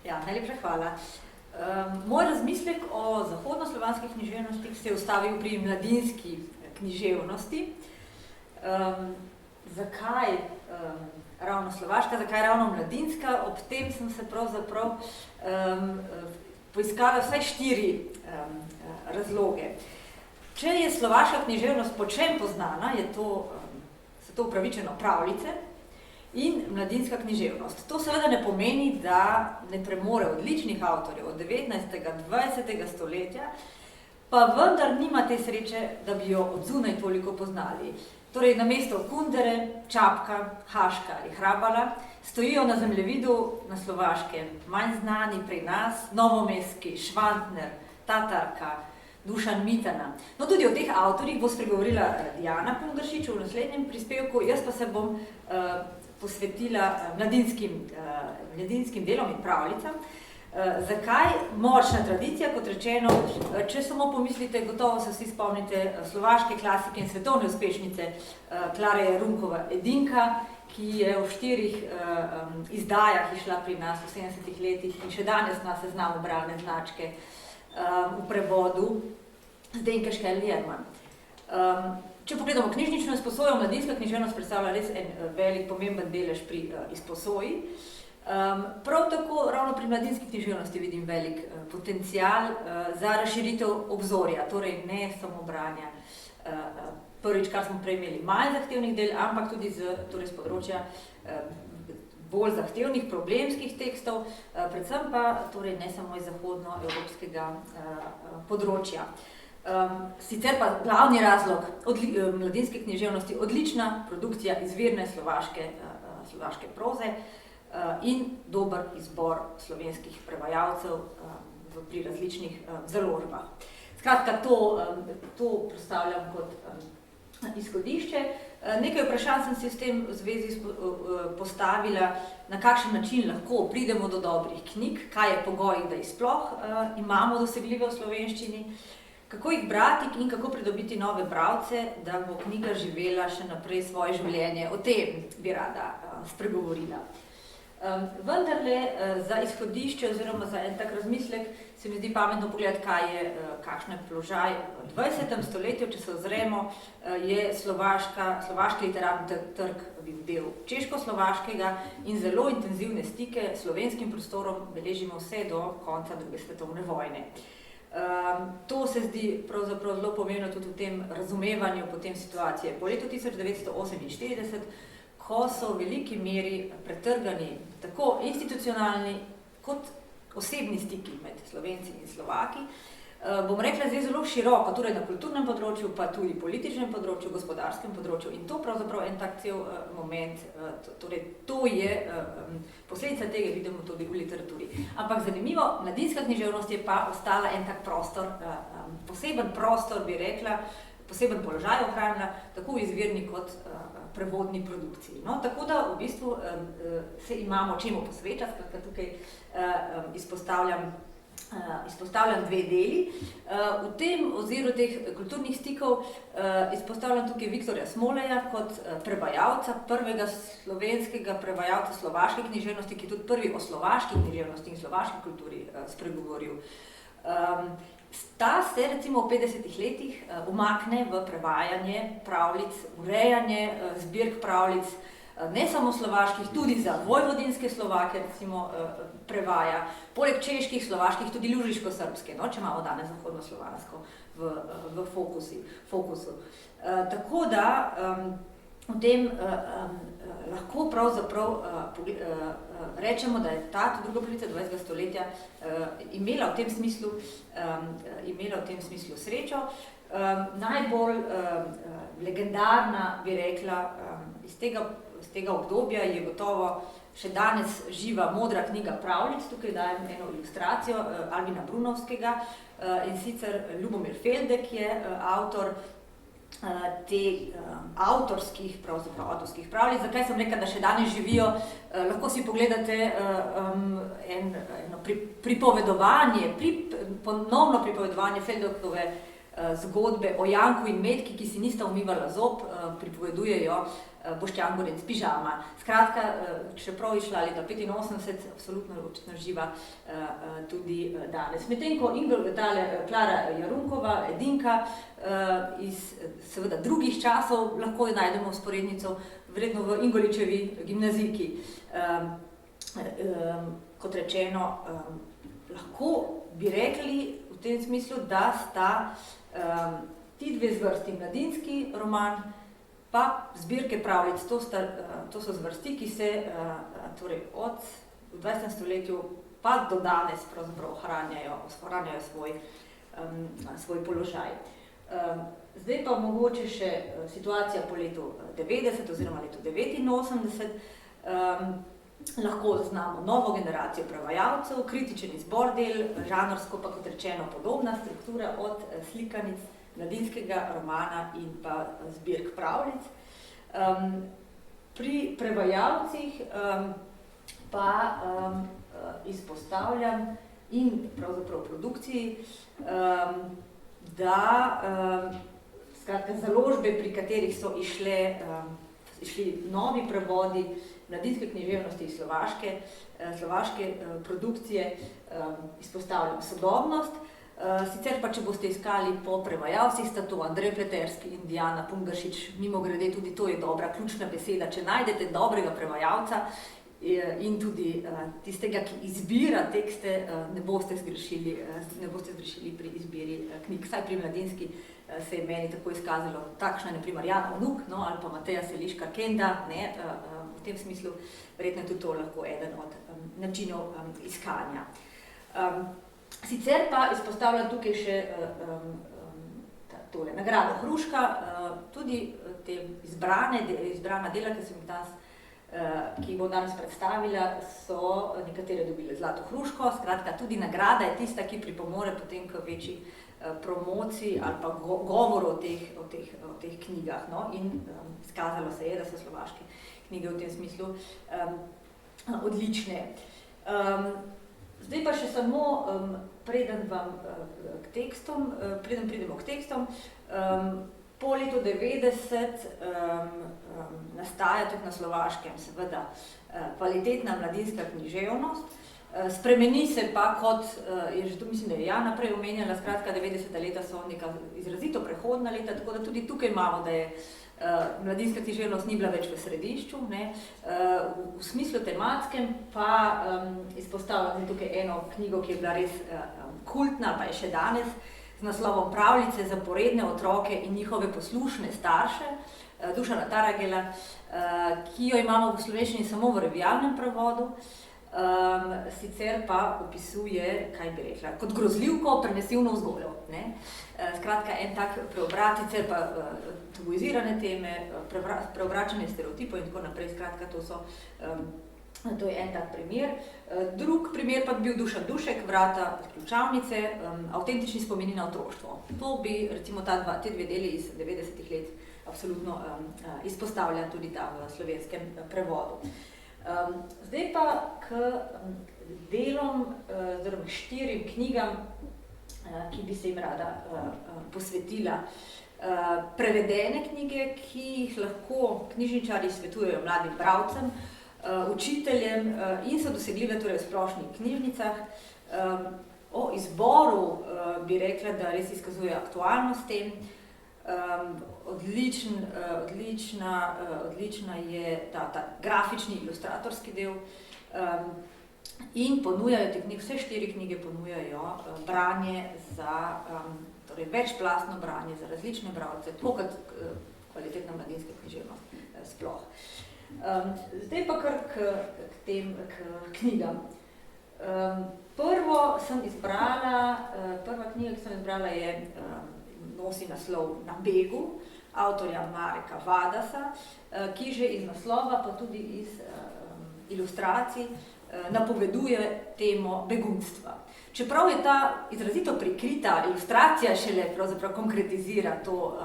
Ja, najlepša hvala. Moj razmislek o zahodnoslovanski književnosti se je ustavil pri mladinski književnosti. Zakaj ravno slovaška, zakaj ravno mladinska? Ob tem sem se pravzaprav poiskala vsaj 4 razloge. Če je slovaška književnost po čem poznana, so to upravičeno pravljice in mladinska književnost. To seveda ne pomeni, da ne premore odličnih avtorjev od 19. 20. stoletja, pa vendar nima te sreče, da bi jo od zunaj toliko poznali. Torej, namesto Kundere, Čapka, Haška ali Hrabala stojijo na zemljevidu na Slovaškem manj znani pri nas novomeški Švantner, Tatarka, Dušan Mitana. No, tudi o teh avtorjih bo spregovorila Diana Pungaršič v naslednjem prispevku, jaz pa se bom posvetila mladinskim delom in pravljicam. Zakaj? Močna tradicija, kot rečeno, če samo pomislite, gotovo se vsi spomnite slovaške klasike in svetovne uspešnice Klare Runkova Edinka, ki je v 4 izdajah išla pri nas v 70. letih in še danes na seznamu bralne značke v prevodu Zdenke Škelj-Jerman. Če pogledamo knjižnično izposojo, mladinska književnost predstavlja res en velik, pomemben delež pri izposoji. Prav tako ravno pri mladinski književnosti vidim velik potencial za razširitev obzorja, torej ne samo branja. Prvič, kar smo prej imeli, manj zahtevnih del, ampak tudi z področja bolj zahtevnih problemskih tekstov, predvsem pa torej ne samo iz zahodnoevropskega področja. Sicer pa glavni razlog mladinske književnosti odlična produkcija izvirne slovaške proze in dober izbor slovenskih prevajalcev pri različnih založbah. Skratka, to predstavljam kot izhodišče. Nekaj vprašanj sem si s tem v zvezi postavila, na kakšen način lahko pridemo do dobrih knjig, kaj je pogoj, da jih sploh imamo dosegljive v slovenščini, kako jih brati in kako pridobiti nove bralce, da bo knjiga živela še naprej svoje življenje. O tem bi rada spregovorila. Vendarle za izhodišče oziroma za en tak razmislek se mi zdi pametno pogledati, kakšen je položaj v 20. stoletju. Če se ozremo, je slovaški literarni trg bil del češko-slovaškega in zelo intenzivne stike s slovenskim prostorom beležimo vse do konca druge svetovne vojne. To se zdi pravzaprav zelo pomembno tudi v tem razumevanju potem situacije. Po letu 1948, ko so v veliki meri pretrgani tako institucionalni kot osebni stiki med Slovenci in Slovaki, bom rekla zdaj zelo široko, torej na kulturnem področju, pa tudi političnem področju, gospodarskem področju in to pravzaprav en tak cel moment, torej to je, posledica tega vidimo tudi v literaturi. Ampak zanimivo, mladinska književnost je pa ostala en tak prostor, poseben prostor bi rekla, poseben položaj ohranila, tako v izvirni kot prevodni produkciji. No, tako da v bistvu se imamo čemu posvečati, skratka tukaj izpostavljam 2 deli. V tem oziru teh kulturnih stikov izpostavljam tukaj Viktorja Smoleja kot prevajalca, prvega slovenskega prevajalca slovaške književnosti, ki je tudi prvi o slovaški književnosti in slovaški kulturi spregovoril. Ta se recimo v 50. letih umakne v prevajanje pravljic, urejanje zbirk pravljic, ne samo slovaških, tudi za vojvodinske Slovake recimo prevaja, poleg čeških, slovaških, tudi lužiško-srbske, no, če imamo danes zahodnoslovansko v fokusu. Tako da v tem lahko pravzaprav rečemo, da je ta druga polovica 20. stoletja imela v tem smislu srečo. Najbolj legendarna, bi rekla, iz tega obdobja je gotovo še danes živa modra knjiga pravljic. Tukaj dajem eno ilustracijo Albina Brunovskega in sicer Ljubomir Feldek je avtor te avtorskih pravljic. Zakaj sem rekla, da še danes živijo? Lahko si pogledate eno pripovedovanje, ponovno pripovedovanje Feldekove zgodbe o Janku in Metki, ki si nista umivala zob, pripovedujejo Boštjan Gorenc Pižama. Skratka, čeprav je šla leta 85, absolutno očitno živa tudi danes. Medtem ko Klara Jarunkova, edinka iz seveda drugih časov, lahko jo najdemo vzporednico verjetno v Ingoličevi gimnazijki. Kot rečeno, lahko bi rekli v tem smislu, da sta ti dve zvrsti, mladinski roman pa zbirke pravljic, to so zvrsti, ki se torej od v 20. stoletju pa do danes pravzaprav ohranjajo svoj položaj. Zdaj pa mogoče še situacija po letu 90 oziroma letu 89. Lahko zaznamo novo generacijo prevajalcev, kritičen izbor del, žanrsko pa kot rečeno podobna struktura od slikanic, mladinskega romana in pa zbirk pravljic. Pri prevajalcih pa izpostavljam in pravzaprav produkciji, da skratka založbe, pri katerih so išli novi prevodi mladinske književnosti iz slovaške produkcije, izpostavljam sodobnost. Sicer pa, če boste iskali po prevajalcih, sta to Andrej Pleterski in Diana Pungaršič, mimogrede tudi to je dobra ključna beseda, če najdete dobrega prevajalca in tudi tistega, ki izbira tekste, ne boste zgrešili pri izbiri knjig. Saj pri mladinski se je meni tako izkazalo, takšna je na primer Jana Vnuk, ali pa Mateja Seliška Kenda, v tem smislu verjetno je tudi to lahko eden od načinov iskanja. Sicer pa izpostavljam tukaj še tole nagrado Hruška, tudi te izbrana dela, ki jih bom danes predstavila, so nekatere dobile zlato hruško, skratka tudi nagrada je tista, ki pripomore potem k večji promociji ali pa govoru o teh knjigah. In izkazalo se je, da so slovaške knjige v tem smislu odlične. Zdaj pa še samo, preden pridemo k tekstom, po letu 90 nastaja tudi na Slovaškem seveda kvalitetna mladinska književnost. Spremeni se pa, kot je že tu, mislim, da je Jana prej omenjala, skratka 90. leta so neka izrazito prehodna leta, tako da tudi tukaj imamo, da je mladinska književnost ni bila več v središču. V smislu tematskem pa izpostavljam tukaj eno knjigo, ki je bila res kultna, pa je še danes, z naslovom Pravljice za poredne otroke in njihove poslušne starše, Dušana Taragela, ki jo imamo v slovenščini samo v revijalnem prevodu. Sicer pa opisuje, kaj bi rekla, kot grozljivko prenesivno vzgojo. Skratka, en tak preobrat, sicer pa tabuizirane teme, preobračanje stereotipov in tako naprej, skratka, to je en tak primer. Drug primer pa bi bil Dušan Dušek, Vrata ključavnice, avtentični spomini na otroštvo. To bi, recimo, te dve deli iz 90. let absolutno izpostavlja tudi ta v slovenskem prevodu. Zdaj pa k delom, oziroma 4 knjigam, ki bi se jim rada posvetila. Prevedene knjige, ki jih lahko knjižničarji svetujejo mladim bralcem, učiteljem in so dosegljive torej v splošnih knjižnicah. O izboru bi rekla, da res izkazuje aktualnost tem. Odlična je ta grafični ilustratorski del in ponujajo te knjige, vse 4 knjige ponujajo branje torej večplastno branje za različne bralce, tako kot kvalitetna mladinska književnost sploh. Zdaj pa kar k knjigam. Prva knjiga, ki sem izbrala, nosi naslov Na begu, avtorja Mareka Vadasa, ki že iz naslova, pa tudi iz ilustracij napoveduje temo begunstva. Čeprav je ta izrazito prikrita ilustracija šele pravzaprav konkretizira to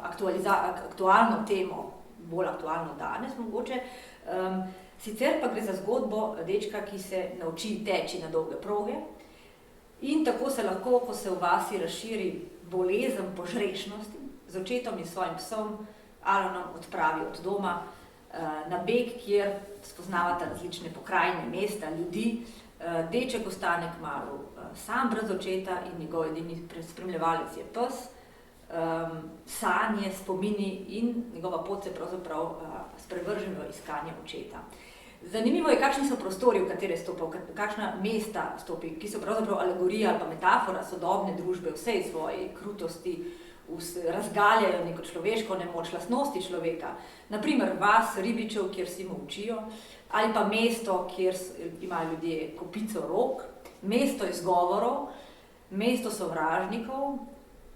aktualno temo, bolj aktualno danes mogoče, sicer pa gre za zgodbo dečka, ki se nauči teči na dolge proge in tako se lahko, ko se v vasi razširi bolezen požrešnosti, z očetom in svojim psom Alonom odpravi od doma na beg, kjer spoznavata različne pokrajine, mesta, ljudi. Deček ostane kmalu sam brez očeta in njegov edini spremljevalec je pes. Sanje, spomini in njegova pot se pravzaprav sprevrže v iskanje očeta. Zanimivo je, kakšni so prostori, v katere stopa, kakšna mesta stopi, ki so pravzaprav alegorija ali pa metafora sodobne družbe, vsej svoji krutosti, razgaljajo neko človeško nemoč, lastnosti človeka. Naprimer, vas, ribičev, kjer si molčijo, ali pa mesto, kjer imajo ljudje kopico rok, mesto izgovorov, mesto sovražnikov,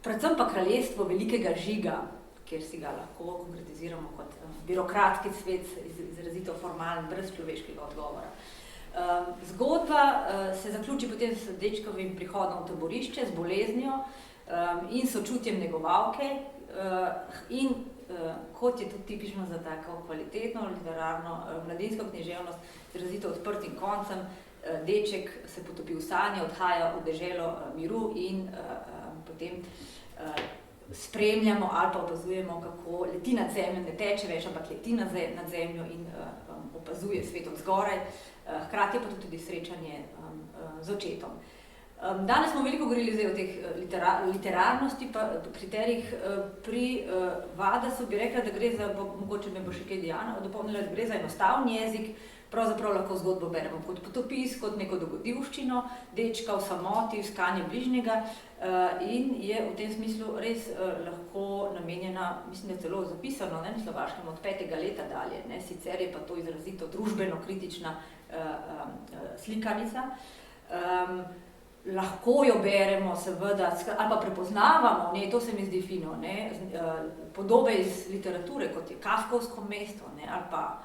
predvsem pa kraljestvo velikega žiga, kjer si ga lahko konkretiziramo kot birokratski svet, izrazito formalen, brez človeškega odgovora. Zgodba se zaključi potem s dečkovim prihodom v taborišče, z boleznijo in sočutjem negovalke in kot je tudi tipično za tako kvalitetno, literarno, mladinsko književnost, izrazito odprtim koncem, deček se potopi v sanje, odhaja v deželo miru in potem spremljamo ali pa opazujemo, kako leti nad zemljo, ne teče več, ampak leti nad zemljo in opazuje svet od zgoraj. Hkrati pa tudi srečanje z očetom. Danes smo veliko govorili zdaj o teh literarnosti, pa kriterijih. Pri Vadasu bi rekla, da gre za, mogoče me bo še kaj Diana dopolnila, da gre za enostavni jezik, pravzaprav lahko zgodbo beremo kot potopis, kot neko dogodivščino, dečka v samoti, iskanje bližnjega in je v tem smislu res lahko namenjena, mislim, da celo zapisano, ne, na Slovaškem od 5. leta dalje, ne, sicer je pa to izrazito družbeno-kritična slikanica. Lahko jo beremo, seveda, ali pa prepoznavamo, ne, to se mi zdi fino, ne, podobe iz literature, kot je Kafkovsko mesto, ne, ali pa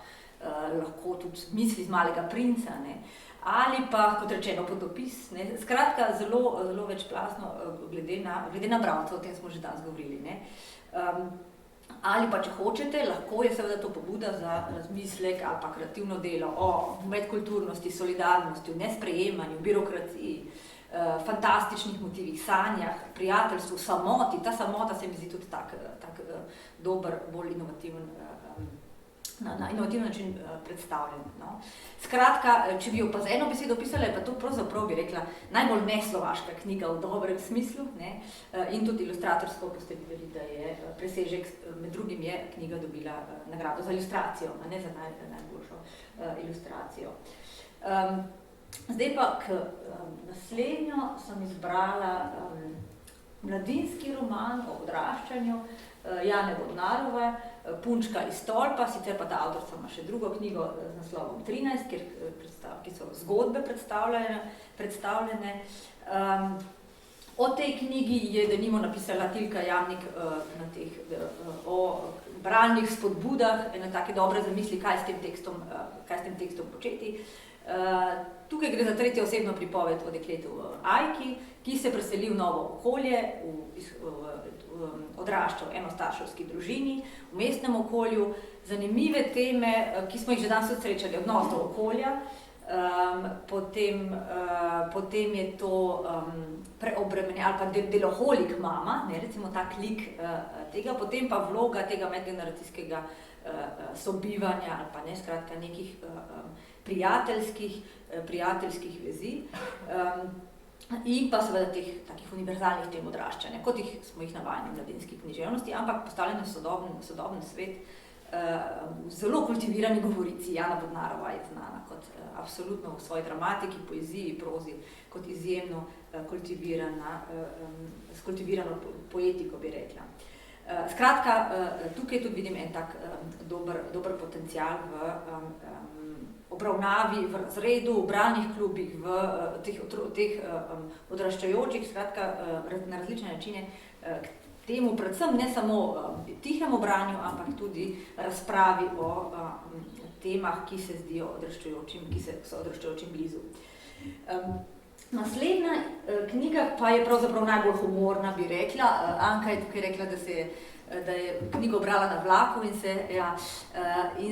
lahko tudi misli iz Malega princa, ne, ali pa, kot rečeno, potopis, ne, skratka, zelo večplastno glede na bralca, o tem smo že danes govorili, ne. Ali pa, če hočete, lahko je seveda to pobuda za razmislek ali pa kreativno delo o medkulturnosti, solidarnosti, nesprejemanju, birokraciji, fantastičnih motivih, sanjah, prijateljstvu, samoti. Ta samota se mi zdi tudi tak dober, bolj inovativen, na inovativen način predstavljen. No. Skratka, če bi jo pa z eno besedo opisala, je pa to pravzaprav, bi rekla, najbolj neslovaška knjiga v dobrem smislu, ne, in tudi ilustratorsko boste videli, da je presežek, med drugim je knjiga dobila nagrado za ilustracijo, a ne za najboljšo ilustracijo. Zdaj pa k naslednjo sem izbrala mladinski roman o odraščanju Jane Vodnarove, Punčka iz stolpa, sicer pa ta avtorica ima še drugo knjigo z naslovom 13, ki so zgodbe predstavljene. O tej knjigi je denimo napisala Tilka Jamnik o bralnih spodbudah, ene take dobre zamisli, kaj s tem tekstom početi. Tukaj gre za tretjeosebno pripoved o dekletu Ajki, ki se preseli v novo okolje, odrašča v enostarševski družini, v mestnem okolju. Zanimive teme, ki smo jih že danes srečali, odnos do okolja, potem je to preobremenjen ali pa deloholik mama, ne, recimo tak lik tega, potem pa vloga tega medgeneracijskega sobivanja ali pa ne, skratka nekih prijateljskih vezi in pa seveda teh takih univerzalnih tem odraščanja, kot smo jih navajeni v mladinski književnosti, ampak postavljeno sodoben svet v zelo kultivirani govorici. Jana Vodnarova je znana kot absolutno v svoji dramatiki, poeziji, prozi, kot izjemno kultivirano poetiko, bi rekla. Skratka, tukaj tudi vidim en tak dober potencial v obravnavi, v razredu, v bralnih klubih, v teh odraščajočih, skratka, na različne načine k temu, predvsem ne samo tihemu branju, ampak tudi razpravi o temah, ki se zdijo odraščajočim, ki so odraščajočim blizu. Naslednja knjiga pa je pravzaprav najbolj humorna, bi rekla. Anka je tukaj rekla, da je knjigo brala na vlaku in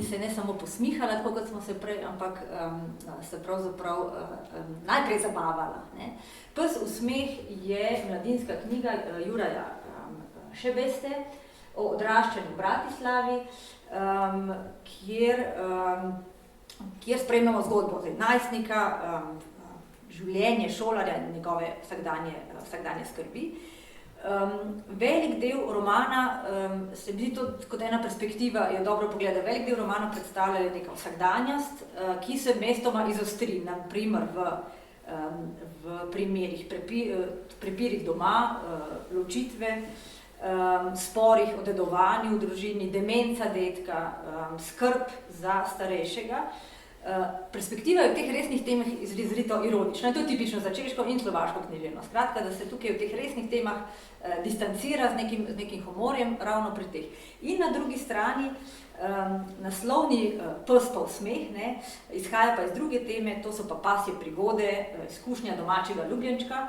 se ne samo posmihala, tako kot smo se prej, ampak se pravzaprav najprej zabavala. Ne. Pes v smeh je mladinska knjiga Juraja Šebeste, o odraščanju v Bratislavi, kjer spremljamo zgodbo najstnika, življenje šolarja in njegove vsakdanje skrbi. Velik del romana, se mi zdi to kot ena perspektiva, je dobro pogleda, velik del romana predstavlja neka vsakdanjost, ki se mestoma izostri, na primer v prepirih doma, ločitve, sporih o dedovanju v družini, demenca dedka, skrb za starejšega. Perspektiva je v teh resnih temah izrazito ironična. In to je tipično za češko in slovaško književnost. Skratka, da se tukaj v teh resnih temah distancira z nekim humorjem ravno pri teh. In na drugi strani naslovni pes pa smeh, izhaja pa iz druge teme, to so pa pasje prigode, izkušnja domačega ljubljenčka,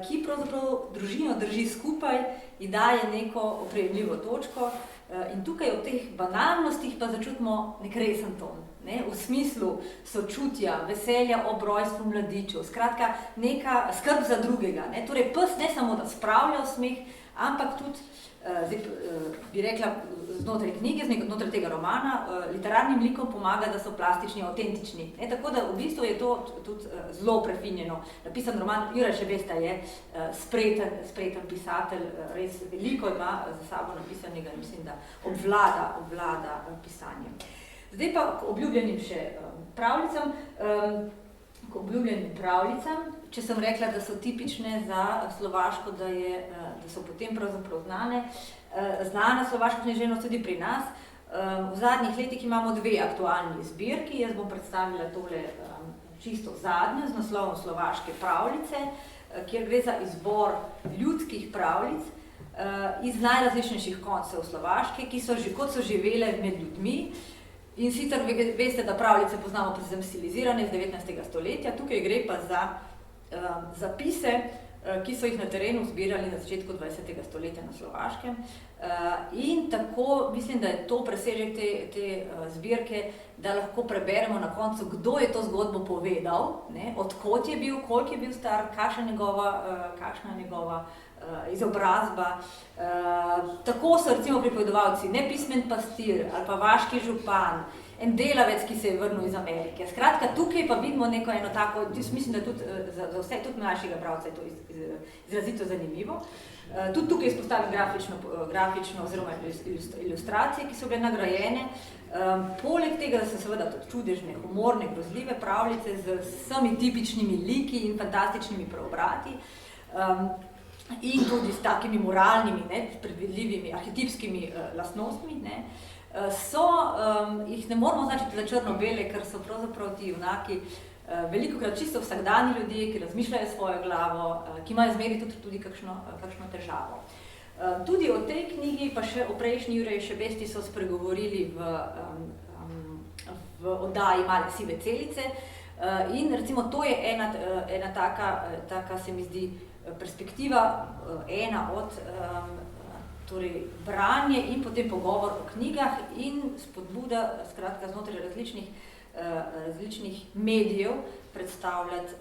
ki pravzaprav družino drži skupaj in daje neko oprijemljivo točko. In tukaj v teh banalnostih pa začutimo nek resen ton, v smislu sočutja, veselja ob rojstvu mladičev, skratka neka skrb za drugega. Torej pes ne samo, da spravlja v smeh, ampak tudi, bi rekla, znotraj knjige, znotraj tega romana, literarnim likom pomaga, da so plastični, avtentični. Tako da v bistvu je to tudi zelo prefinjeno. Napisan roman Juraj Šebesta je spreten pisatelj, res veliko ima za sabo napisanega in mislim, da obvlada pisanje. Zdaj pa k obljubljenim še pravljicam. Če sem rekla, da so tipične za slovaško, da so potem pravzaprav znana slovaška književnost tudi pri nas. V zadnjih letih imamo dve aktualni zbirki, jaz bom predstavila tole čisto zadnjo z naslovom Slovaške pravljice, kjer gre za izbor ljudskih pravljic iz najrazličnejših koncev Slovaške, kot so živele med ljudmi. In sicer veste, da pravljice poznamo predvsem stilizirane iz 19. stoletja, tukaj gre pa za zapise, ki so jih na terenu zbirali na začetku 20. stoletja na Slovaškem. In tako mislim, da je to presežek te zbirke, da lahko preberemo na koncu, kdo je to zgodbo povedal, odkot je bil, koliko je bil star, kakšna je njegova izobrazba. Tako so recimo pripovedovalci nepismen pastir ali pa vaški župan, en delavec, ki se je vrnil iz Amerike. Skratka, tukaj pa vidimo neko eno tako, mislim, da tudi za vse, tudi mlajšega bralca je to izrazito zanimivo. Tudi tukaj izpostavim grafično oziroma ilustracije, ki so bile nagrajene. Poleg tega, da so seveda tudi čudežne, humorne, grozljive pravljice z vsemi tipičnimi liki in fantastičnimi preobrati. In tudi s takimi moralnimi, predvidljivimi, arhetipskimi lastnostmi, jih ne moramo označiti za črno-bele, ker so pravzaprav ti junaki velikokrat čisto vsakdanji ljudje, ki razmišljajo svojo glavo, ki imajo zmeri tudi kakšno težavo. Tudi o tej knjigi, pa še o prejšnji Juraj Šebesti so spregovorili v oddaji Male sive celice. In recimo to je ena taka, se mi zdi, perspektiva, ena od torej branje in potem pogovor o knjigah in spodbuda, skratka, znotraj različnih medijev predstavljati,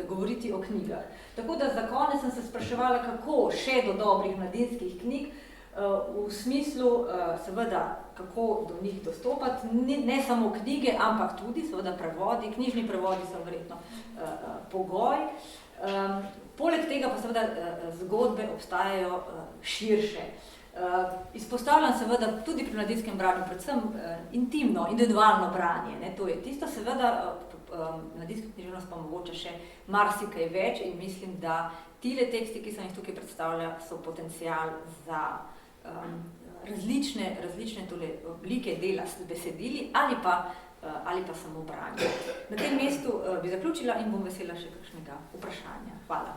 govoriti o knjigah. Tako da za konec sem se spraševala, kako še do dobrih mladinskih knjig, v smislu, seveda, kako do njih dostopati, ne samo knjige, ampak tudi, seveda, prevodi, knjižni prevodi so verjetno pogoj. Poleg tega pa seveda zgodbe obstajajo širše. Izpostavljam seveda tudi pri mladinskem branju, predvsem intimno, individualno branje. To je tisto, seveda mladinska književnost pa mogoče še marsikaj več in mislim, da tile teksti, ki sem jih tukaj predstavlja, so potencial za različne oblike dela s besedili ali pa samo branje. Na tem mestu bi zaključila in bom vesela še kakšnega vprašanja. Hvala.